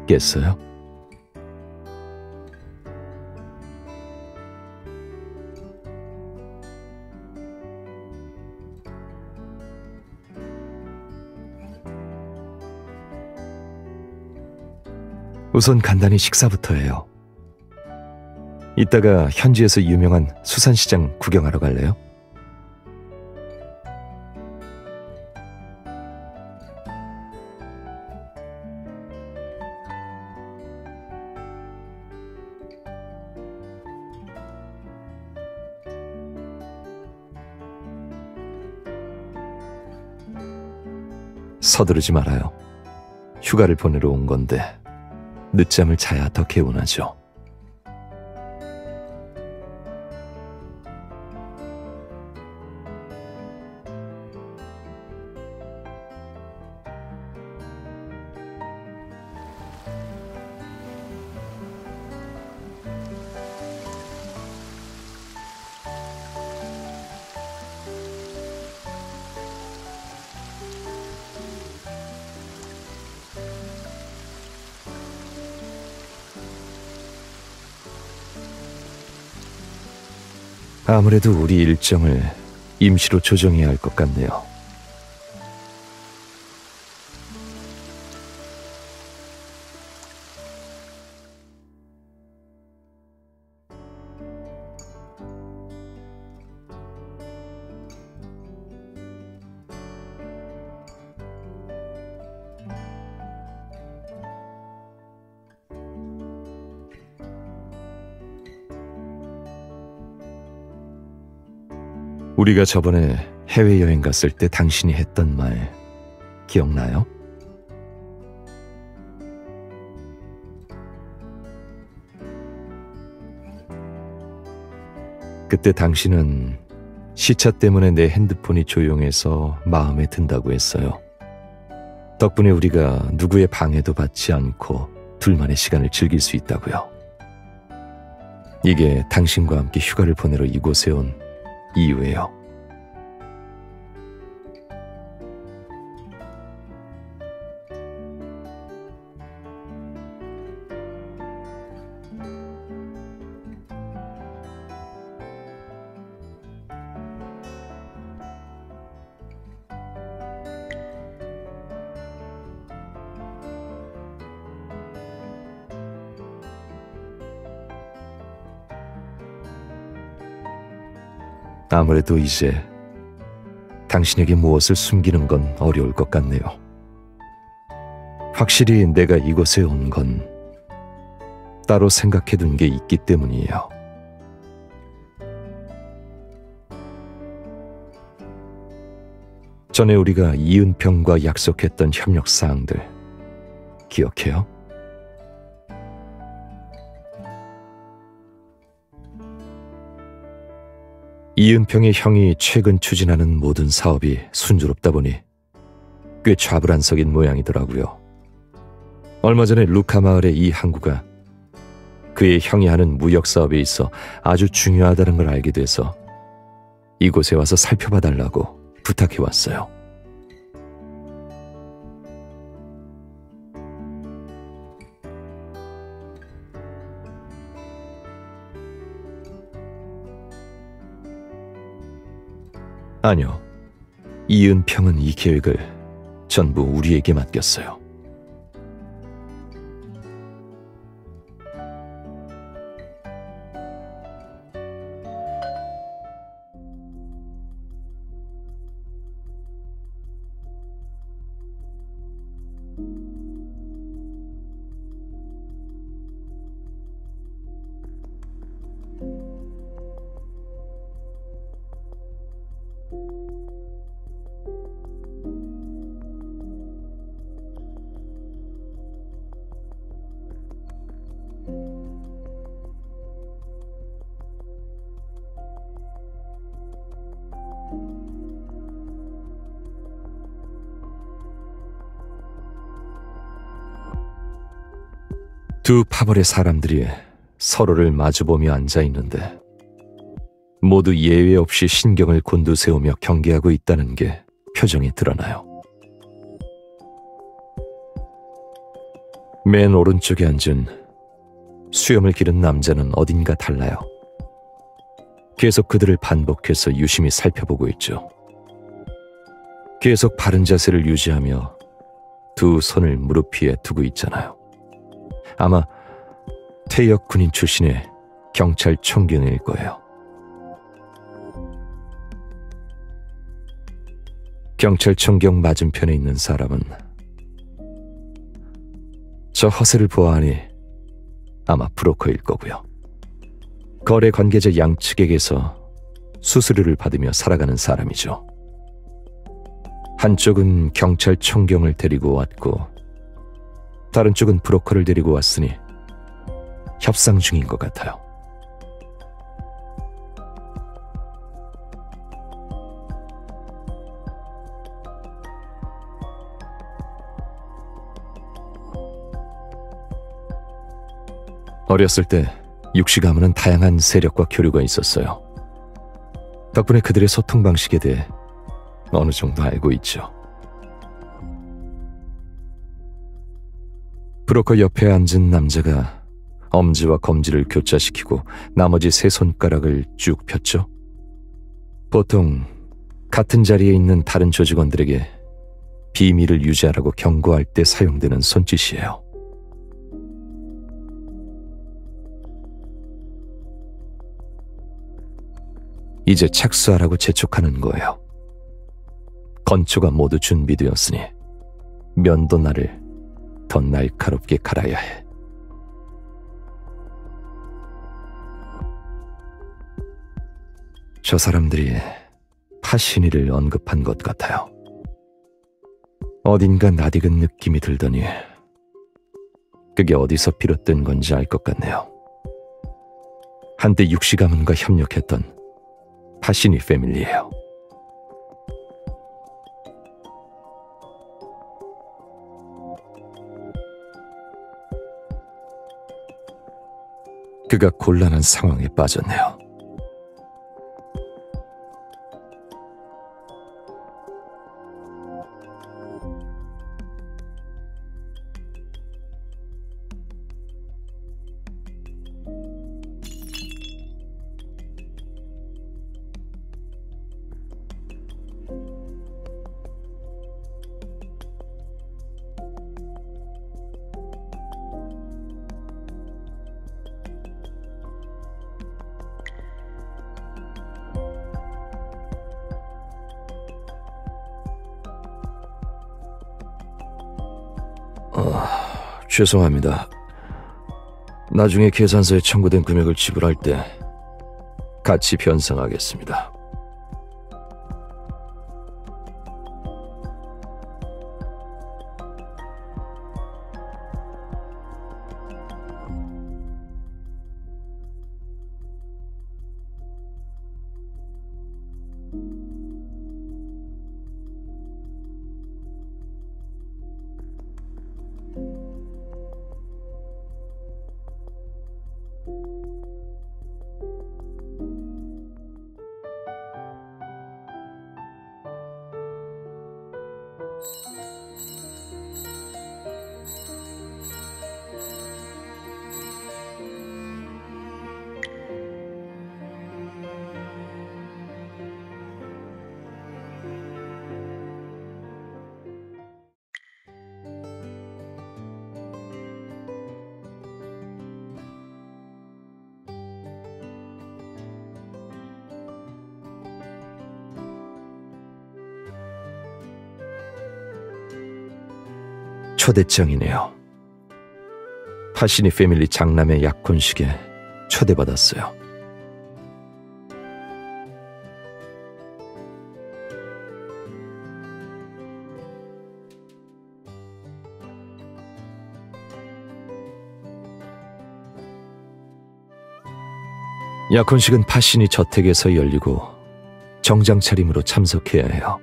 깼어요? 우선 간단히 식사부터 해요. 이따가 현지에서 유명한 수산시장 구경하러 갈래요? 서두르지 말아요. 휴가를 보내러 온 건데 늦잠을 자야 더 개운하죠. 아무래도 우리 일정을 임시로 조정해야 할 것 같네요. 우리가 저번에 해외여행 갔을 때 당신이 했던 말 기억나요? 그때 당신은 시차 때문에 내 핸드폰이 조용해서 마음에 든다고 했어요. 덕분에 우리가 누구의 방해도 받지 않고 둘만의 시간을 즐길 수 있다고요. 이게 당신과 함께 휴가를 보내러 이곳에 온 이유예요. 아무래도 이제 당신에게 무엇을 숨기는 건 어려울 것 같네요. 확실히 내가 이곳에 온 건 따로 생각해둔 게 있기 때문이에요. 전에 우리가 이은평과 약속했던 협력사항들 기억해요? 이은평의 형이 최근 추진하는 모든 사업이 순조롭다 보니 꽤 좌불안석인 모양이더라고요. 얼마 전에 루카 마을의 이 항구가 그의 형이 하는 무역 사업에 있어 아주 중요하다는 걸 알게 돼서 이곳에 와서 살펴봐달라고 부탁해 왔어요. 아니요. 이은평은 이 계획을 전부 우리에게 맡겼어요. 두 파벌의 사람들이 서로를 마주보며 앉아있는데 모두 예외 없이 신경을 곤두세우며 경계하고 있다는 게 표정에 드러나요. 맨 오른쪽에 앉은 수염을 기른 남자는 어딘가 달라요. 계속 그들을 반복해서 유심히 살펴보고 있죠. 계속 바른 자세를 유지하며 두 손을 무릎 위에 두고 있잖아요. 아마 퇴역 군인 출신의 경찰청경일 거예요. 경찰청경 맞은편에 있는 사람은 저 허세를 보아하니 아마 브로커일 거고요. 거래 관계자 양측에게서 수수료를 받으며 살아가는 사람이죠. 한쪽은 경찰청경을 데리고 왔고 다른 쪽은 브로커를 데리고 왔으니 협상 중인 것 같아요. 어렸을 때 육시 가문은 다양한 세력과 교류가 있었어요. 덕분에 그들의 소통 방식에 대해 어느 정도 알고 있죠. 브로커 옆에 앉은 남자가 엄지와 검지를 교차시키고 나머지 세 손가락을 쭉 폈죠. 보통 같은 자리에 있는 다른 조직원들에게 비밀을 유지하라고 경고할 때 사용되는 손짓이에요. 이제 착수하라고 재촉하는 거예요. 건초가 모두 준비되었으니 면도 날을 더 날카롭게 갈아야 해. 저 사람들이 파신이를 언급한 것 같아요. 어딘가 낯익은 느낌이 들더니 그게 어디서 비롯된 건지 알 것 같네요. 한때 육시 가문과 협력했던 파시니 패밀리예요. 그가 곤란한 상황에 빠졌네요. 죄송합니다. 나중에 계산서에 청구된 금액을 지불할 때 같이 변상하겠습니다. 초대장이네요. 파시니 패밀리 장남의 약혼식에 초대받았어요. 약혼식은 파시니 저택에서 열리고 정장 차림으로 참석해야 해요.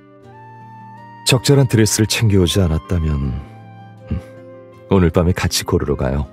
적절한 드레스를 챙겨오지 않았다면 오늘 밤에 같이 고르러 가요.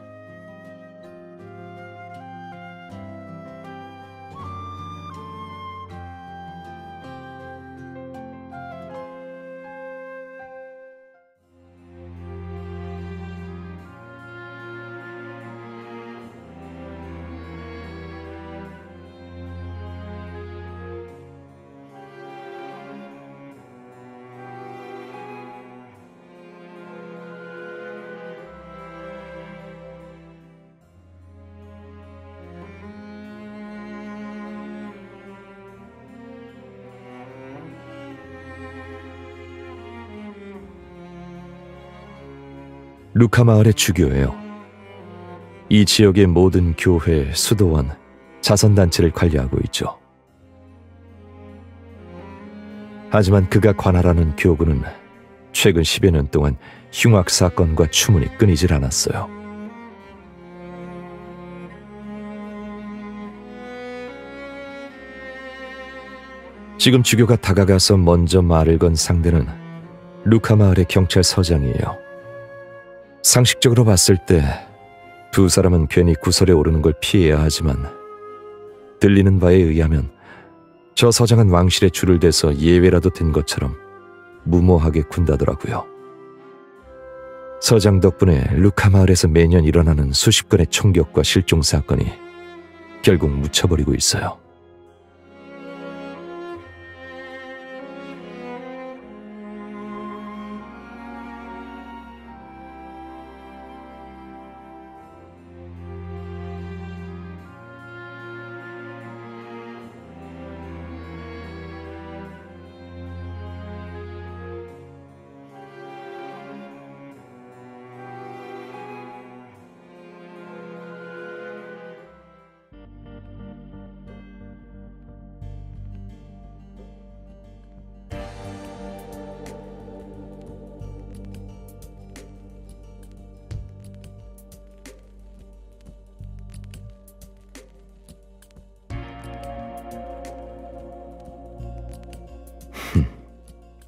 루카 마을의 주교예요. 이 지역의 모든 교회, 수도원, 자선단체를 관리하고 있죠. 하지만 그가 관할하는 교구는 최근 10여 년 동안 흉악 사건과 추문이 끊이질 않았어요. 지금 주교가 다가가서 먼저 말을 건 상대는 루카 마을의 경찰서장이에요. 상식적으로 봤을 때 두 사람은 괜히 구설에 오르는 걸 피해야 하지만 들리는 바에 의하면 저 서장은 왕실에 줄을 대서 예외라도 된 것처럼 무모하게 군다더라고요. 서장 덕분에 루카 마을에서 매년 일어나는 수십 건의 총격과 실종 사건이 결국 묻혀버리고 있어요.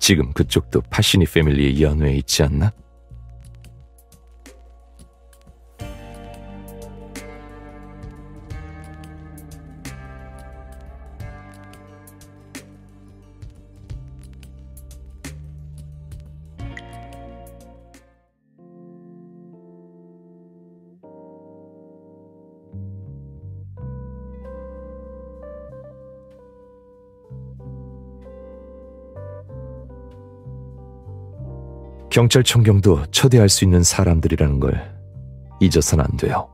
지금 그쪽도 파시니 패밀리의 연회에 있지 않나? 경찰청경도 초대할 수 있는 사람들이라는 걸 잊어서는 안 돼요.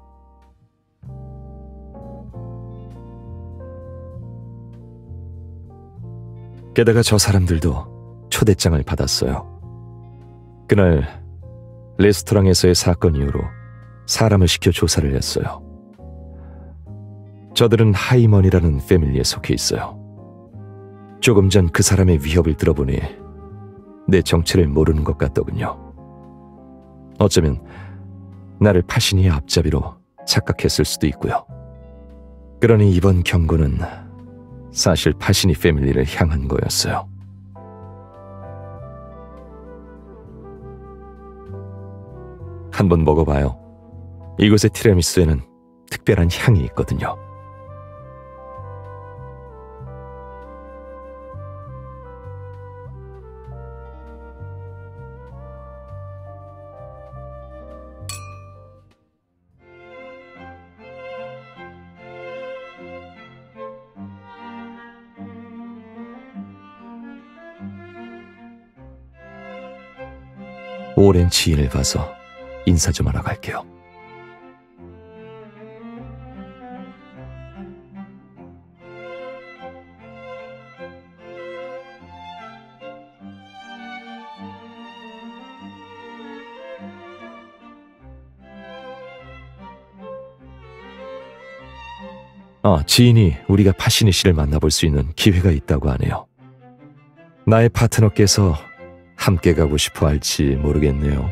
게다가 저 사람들도 초대장을 받았어요. 그날 레스토랑에서의 사건 이후로 사람을 시켜 조사를 했어요. 저들은 하이먼이라는 패밀리에 속해 있어요. 조금 전 그 사람의 위협을 들어보니 내 정체를 모르는 것 같더군요. 어쩌면 나를 파시니의 앞잡이로 착각했을 수도 있고요. 그러니 이번 경고는 사실 파시니 패밀리를 향한 거였어요. 한번 먹어봐요. 이곳의 티라미수에는 특별한 향이 있거든요. 오랜 지인을 봐서 인사 좀 하러 갈게요. 지인이 우리가 파시니 씨를 만나볼 수 있는 기회가 있다고 하네요. 나의 파트너께서 함께 가고 싶어 할지 모르겠네요.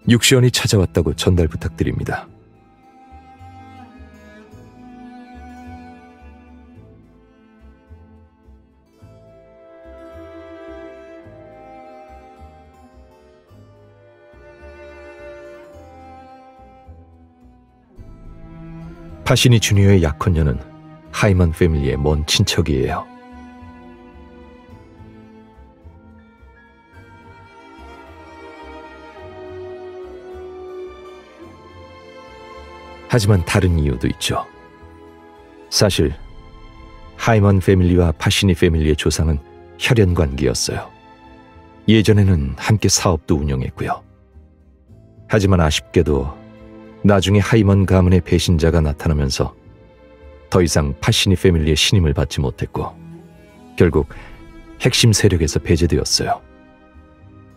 육시원이 찾아왔다고 전달 부탁드립니다. 파시니 주니어의 약혼녀는 하이먼 패밀리의 먼 친척이에요. 하지만 다른 이유도 있죠. 사실 하이먼 패밀리와 파시니 패밀리의 조상은 혈연 관계였어요. 예전에는 함께 사업도 운영했고요. 하지만 아쉽게도 나중에 하이먼 가문의 배신자가 나타나면서 더 이상 파시니 패밀리의 신임을 받지 못했고 결국 핵심 세력에서 배제되었어요.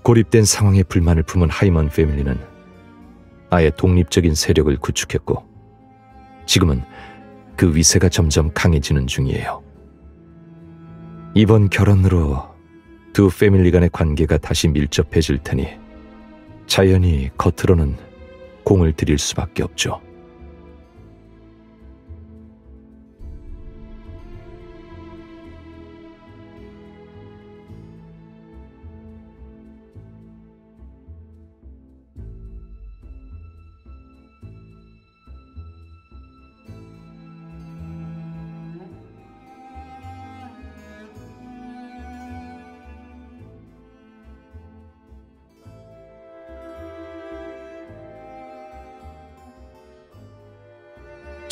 고립된 상황에 불만을 품은 하이먼 패밀리는 아예 독립적인 세력을 구축했고 지금은 그 위세가 점점 강해지는 중이에요. 이번 결혼으로 두 패밀리 간의 관계가 다시 밀접해질 테니 자연히 겉으로는 공을 들일 수밖에 없죠.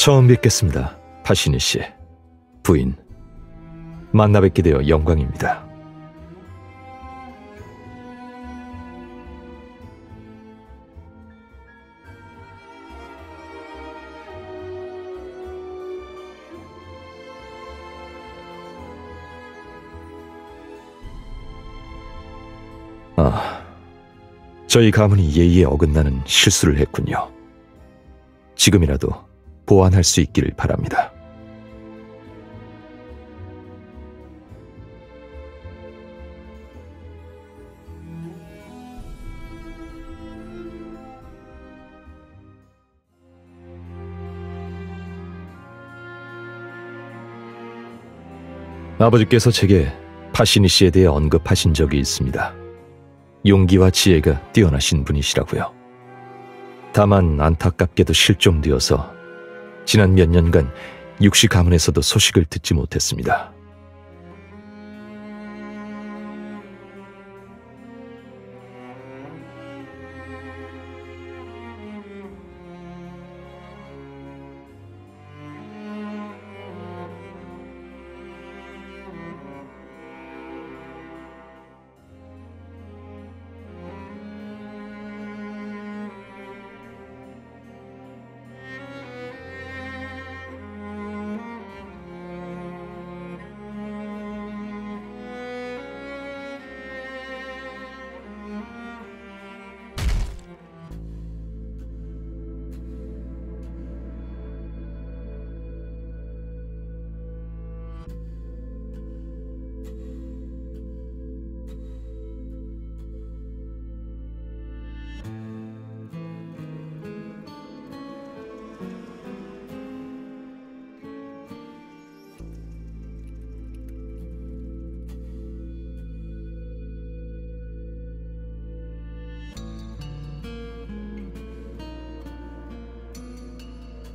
처음 뵙겠습니다, 파시니 씨. 부인. 만나 뵙게 되어 영광입니다. 저희 가문이 예의에 어긋나는 실수를 했군요. 지금이라도 보완할 수 있기를 바랍니다. 아버지께서 제게 파시니 씨에 대해 언급하신 적이 있습니다. 용기와 지혜가 뛰어나신 분이시라고요. 다만 안타깝게도 실종되어서 지난 몇 년간 육시 가문에서도 소식을 듣지 못했습니다.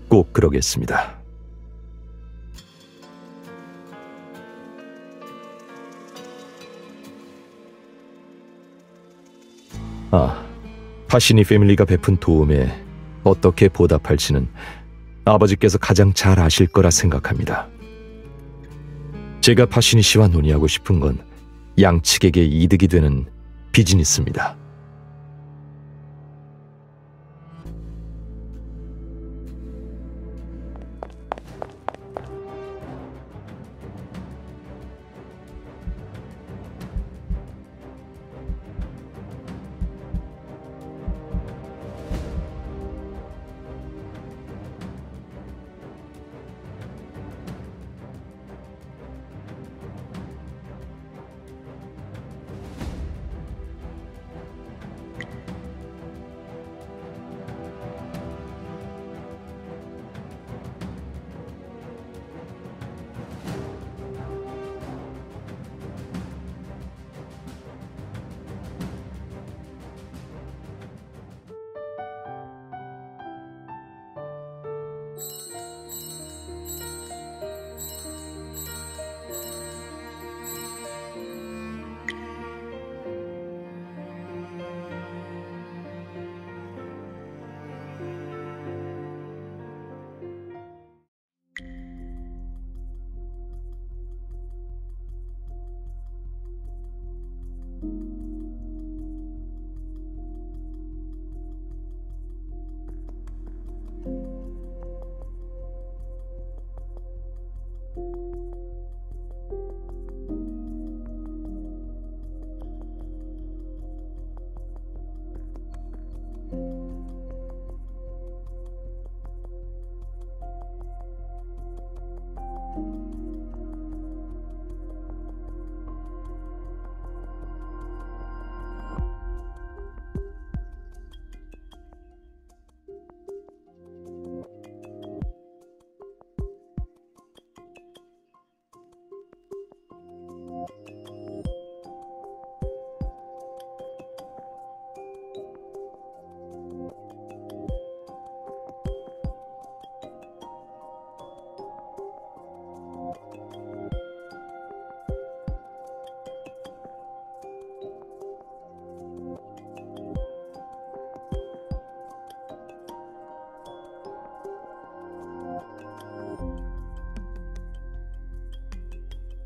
꼭 그러겠습니다. 파시니 패밀리가 베푼 도움에 어떻게 보답할지는 아버지께서 가장 잘 아실 거라 생각합니다. 제가 파시니 씨와 논의하고 싶은 건 양측에게 이득이 되는 비즈니스입니다.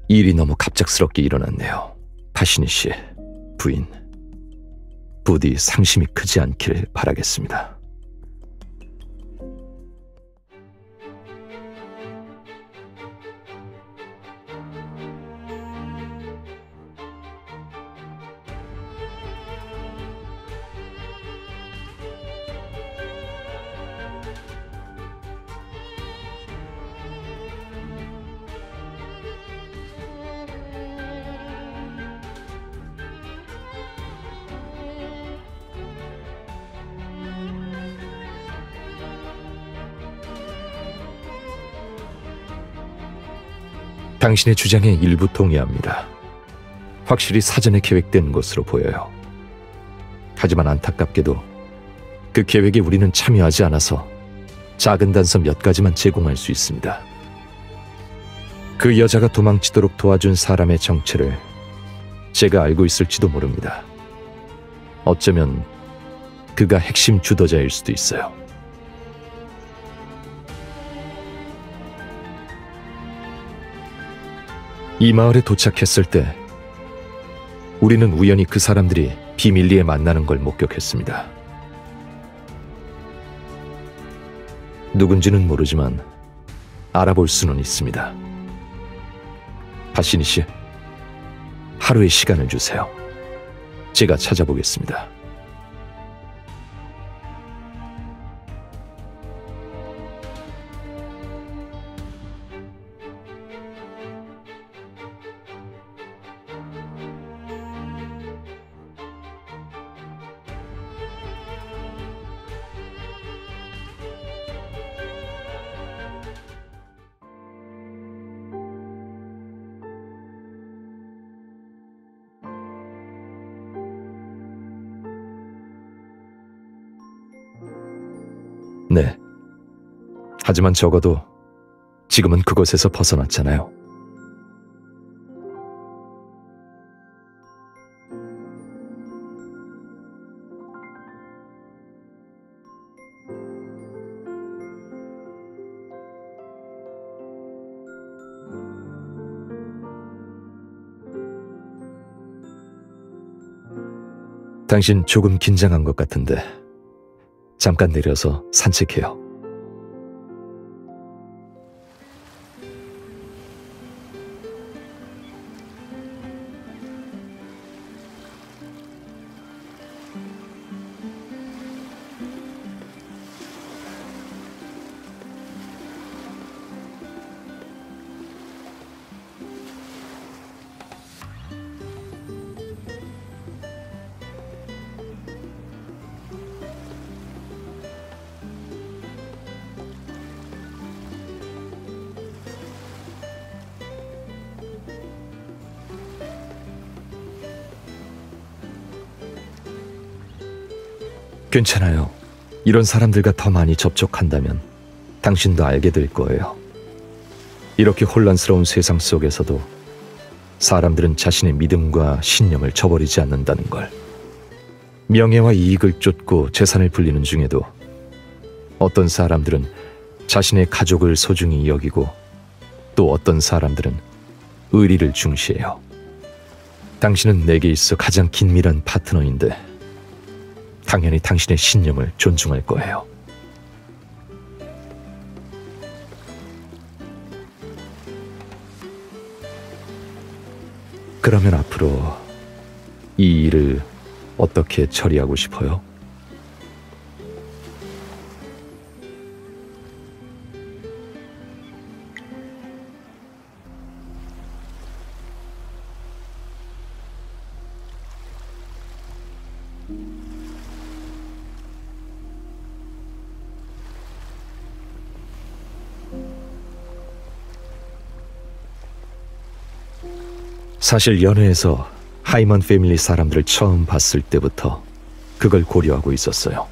일이 너무 갑작스럽게 일어났네요. 파시니 씨, 부인. 부디 상심이 크지 않길 바라겠습니다. 당신의 주장에 일부 동의합니다. 확실히 사전에 계획된 것으로 보여요. 하지만 안타깝게도 그 계획에 우리는 참여하지 않아서 작은 단서 몇 가지만 제공할 수 있습니다. 그 여자가 도망치도록 도와준 사람의 정체를 제가 알고 있을지도 모릅니다. 어쩌면 그가 핵심 주도자일 수도 있어요. 이 마을에 도착했을 때 우리는 우연히 그 사람들이 비밀리에 만나는 걸 목격했습니다. 누군지는 모르지만 알아볼 수는 있습니다. 파시니 씨, 하루의 시간을 주세요. 제가 찾아보겠습니다. 네. 하지만 적어도 지금은 그곳에서 벗어났잖아요. 당신 조금 긴장한 것 같은데 잠깐 내려서 산책해요. 괜찮아요. 이런 사람들과 더 많이 접촉한다면 당신도 알게 될 거예요. 이렇게 혼란스러운 세상 속에서도 사람들은 자신의 믿음과 신념을 저버리지 않는다는 걸. 명예와 이익을 쫓고 재산을 불리는 중에도 어떤 사람들은 자신의 가족을 소중히 여기고 또 어떤 사람들은 의리를 중시해요. 당신은 내게 있어 가장 긴밀한 파트너인데 당연히 당신의 신념을 존중할 거예요. 그러면 앞으로 이 일을 어떻게 처리하고 싶어요? 사실 연회에서 하이먼 패밀리 사람들을 처음 봤을 때부터 그걸 고려하고 있었어요.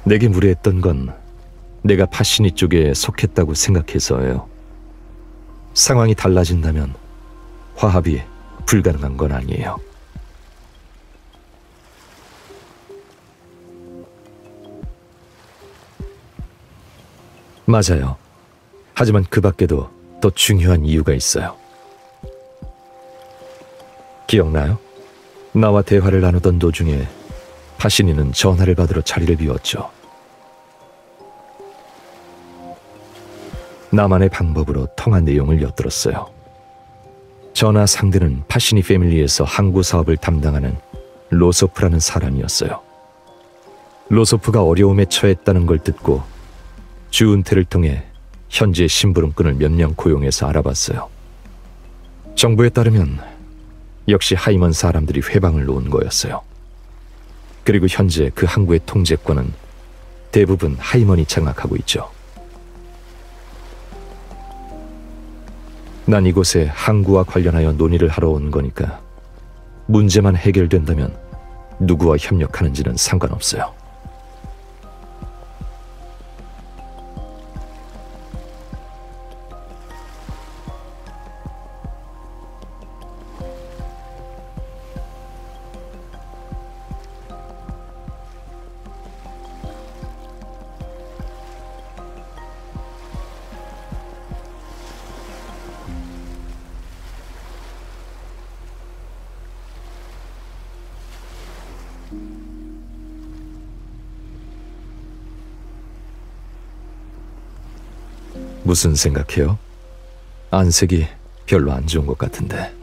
내게 무례했던 건 내가 파시니 쪽에 속했다고 생각해서예요. 상황이 달라진다면 화합이 불가능한 건 아니에요. 맞아요. 하지만 그 밖에도 더 중요한 이유가 있어요. 기억나요? 나와 대화를 나누던 도중에 파시니는 전화를 받으러 자리를 비웠죠. 나만의 방법으로 통한 내용을 엿들었어요. 전화 상대는 파시니 패밀리에서 항구 사업을 담당하는 로소프라는 사람이었어요. 로소프가 어려움에 처했다는 걸 듣고 주은태를 통해 현지의 심부름꾼을 몇 명 고용해서 알아봤어요. 정보에 따르면 역시 하이먼 사람들이 회방을 놓은 거였어요. 그리고 현재 그 항구의 통제권은 대부분 하이먼이 장악하고 있죠. 난 이곳에 항구와 관련하여 논의를 하러 온 거니까 문제만 해결된다면 누구와 협력하는지는 상관없어요. 무슨 생각해요? 안색이 별로 안 좋은 것 같은데.